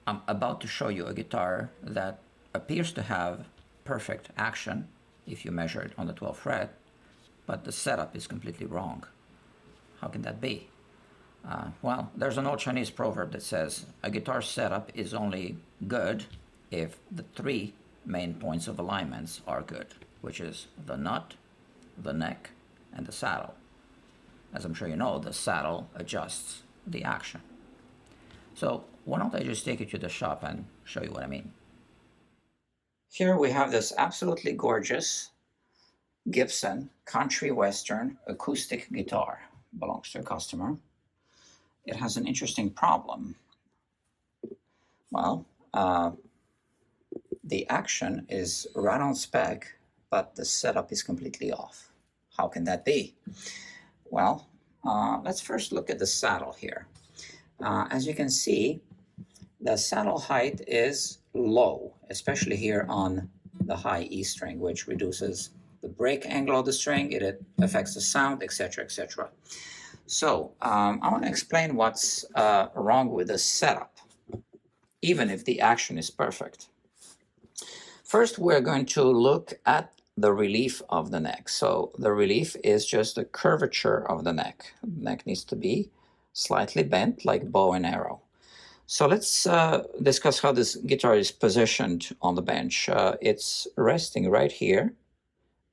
I'm about to show you a guitar that appears to have perfect action if you measure it on the 12th fret, but the setup is completely wrong. How can that be? Well, there's an old Chinese proverb that says a guitar setup is only good if the three main points of alignments are good, which is the nut, the neck, and the saddle. As I'm sure you know, the saddle adjusts the action. So why don't I just take you to the shop and show you what I mean. Here we have this absolutely gorgeous Gibson country western acoustic guitar. Belongs to a customer. It has an interesting problem. Well, the action is right on spec, but the setup is completely off. How can that be? Well, let's first look at the saddle here. As you can see, the saddle height is low, especially here on the high E string, which reduces the break angle of the string, it affects the sound, etc., etc. So I want to explain what's wrong with the setup, even if the action is perfect. First, we're going to look at the relief of the neck. So the relief is just the curvature of the neck. The neck needs to be slightly bent like bow and arrow. So let's discuss how this guitar is positioned on the bench. It's resting right here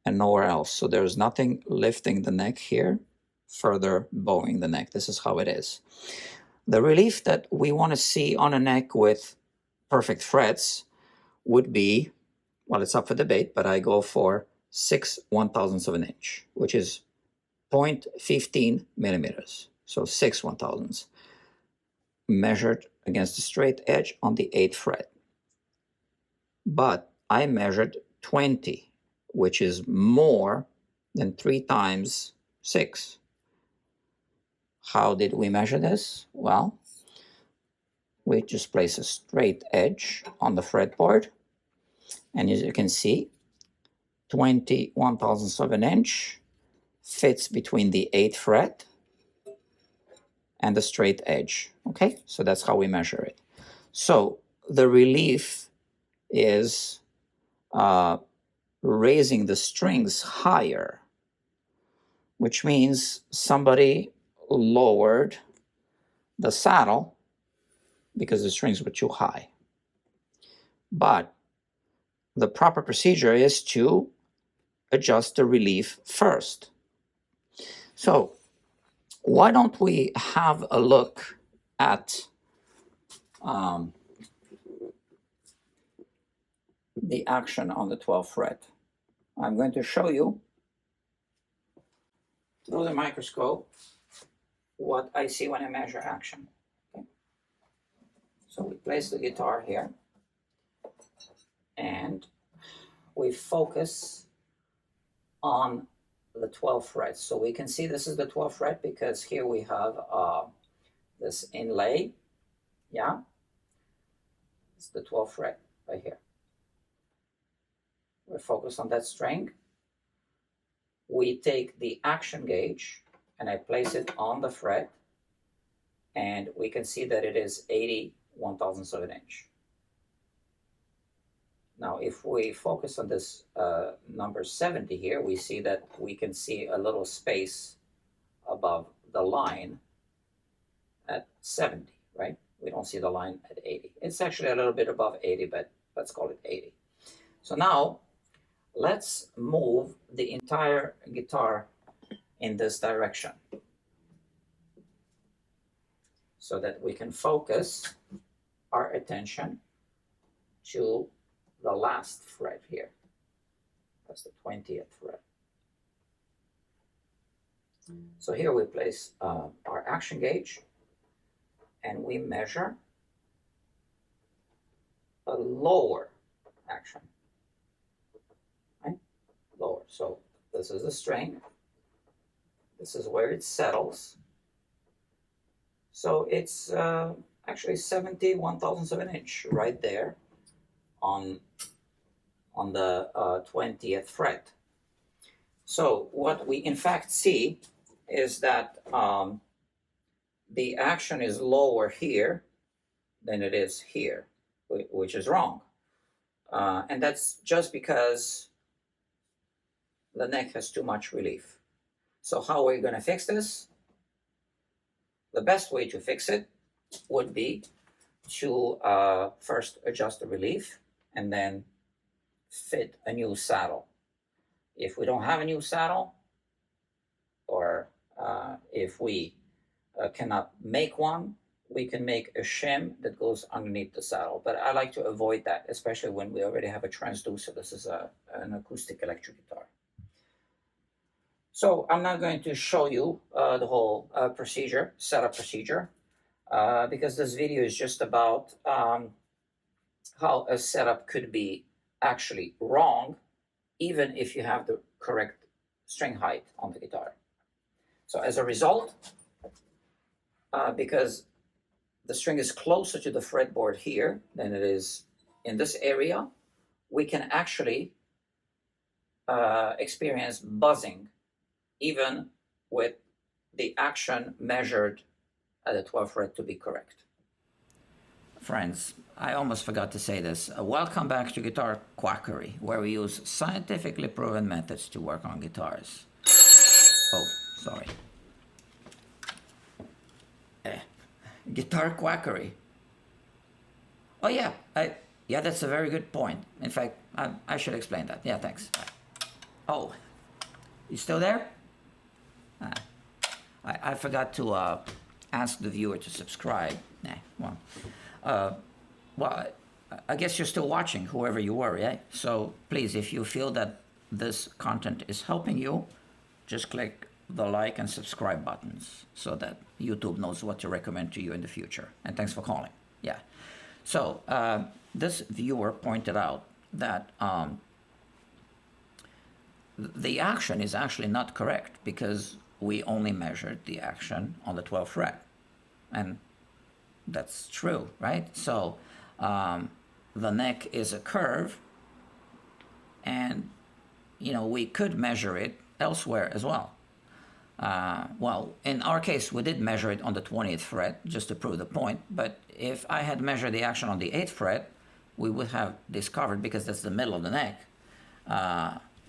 and nowhere else. So there's nothing lifting the neck here, further bowing the neck. This is how it is. The relief that we want to see on a neck with perfect frets would be, well, it's up for debate, but I go for 6/1000ths of an inch, which is 0.15 millimeters. So 6/1000ths measured against the straight edge on the 8th fret. But I measured 20, which is more than 3 times 6. How did we measure this? Well, we just place a straight edge on the fretboard, and as you can see, 20/1000ths of an inch fits between the 8th fret and the straight edge. Okay, so that's how we measure it. So the relief is raising the strings higher, which means somebody lowered the saddle because the strings were too high. But the proper procedure is to adjust the relief first. So why don't we have a look at the action on the 12th fret. I'm going to show you through the microscope what I see when I measure action. Okay. So we place the guitar here and we focus on the 12th fret. So we can see this is the 12th fret because here we have this inlay. Yeah, it's the 12th fret right here. We're focused on that string. We take the action gauge and I place it on the fret, and we can see that it is 80/1000ths of an inch. Now, if we focus on this number 70 here, we see that we can see a little space above the line at 70, right? We don't see the line at 80. It's actually a little bit above 80, but let's call it 80. So now, let's move the entire guitar in this direction so that we can focus our attention to the last fret here. That's the 20th fret. So here we place our action gauge and we measure a lower action. Right? Lower. So this is the string. This is where it settles. So it's actually 70/1000ths of an inch right there on the 20th fret. So what we in fact see is that the action is lower here than it is here, which is wrong. And that's just because the neck has too much relief. So how are we going to fix this? The best way to fix it would be to first adjust the relief and then fit a new saddle. If we don't have a new saddle, or if we cannot make one, we can make a shim that goes underneath the saddle. But I like to avoid that, especially when we already have a transducer. This is an acoustic electric guitar. So I'm not going to show you the whole setup procedure, because this video is just about how a setup could be actually wrong, even if you have the correct string height on the guitar. So as a result, because the string is closer to the fretboard here than it is in this area, we can actually experience buzzing even with the action measured at the 12th fret to be correct. Friends, I almost forgot to say this. Welcome back to Guitar Quackery, where we use scientifically proven methods to work on guitars. Oh, sorry. Guitar Quackery. Oh yeah, yeah, that's a very good point. In fact, I should explain that. Yeah, thanks. Oh, you still there? I forgot to ask the viewer to subscribe. Well, I guess you're still watching, whoever you were, yeah? So please, if you feel that this content is helping you, just click the like and subscribe buttons so that YouTube knows what to recommend to you in the future. And thanks for calling. Yeah. So this viewer pointed out that the action is actually not correct because we only measured the action on the 12th fret. And that's true, right? So the neck is a curve, and we could measure it elsewhere as well. Well, in our case, we did measure it on the 20th fret just to prove the point. But if I had measured the action on the 8th fret, we would have discovered, because that's the middle of the neck,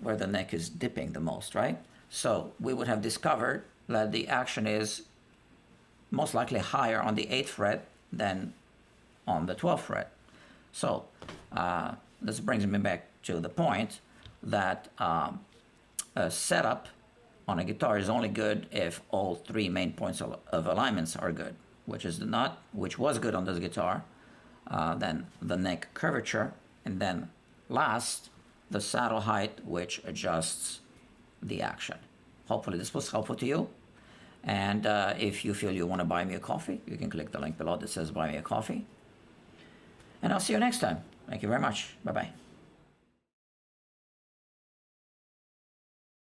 where the neck is dipping the most, right? So we would have discovered that the action is most likely higher on the 8th fret than on the 12th fret. So this brings me back to the point that a setup on a guitar is only good if all three main points of alignments are good, which is the nut, which was good on this guitar, then the neck curvature, and then last, the saddle height, which adjusts the action. Hopefully this was helpful to you. And if you feel you want to buy me a coffee, you can click the link below that says buy me a coffee. And I'll see you next time. Thank you very much. Bye-bye.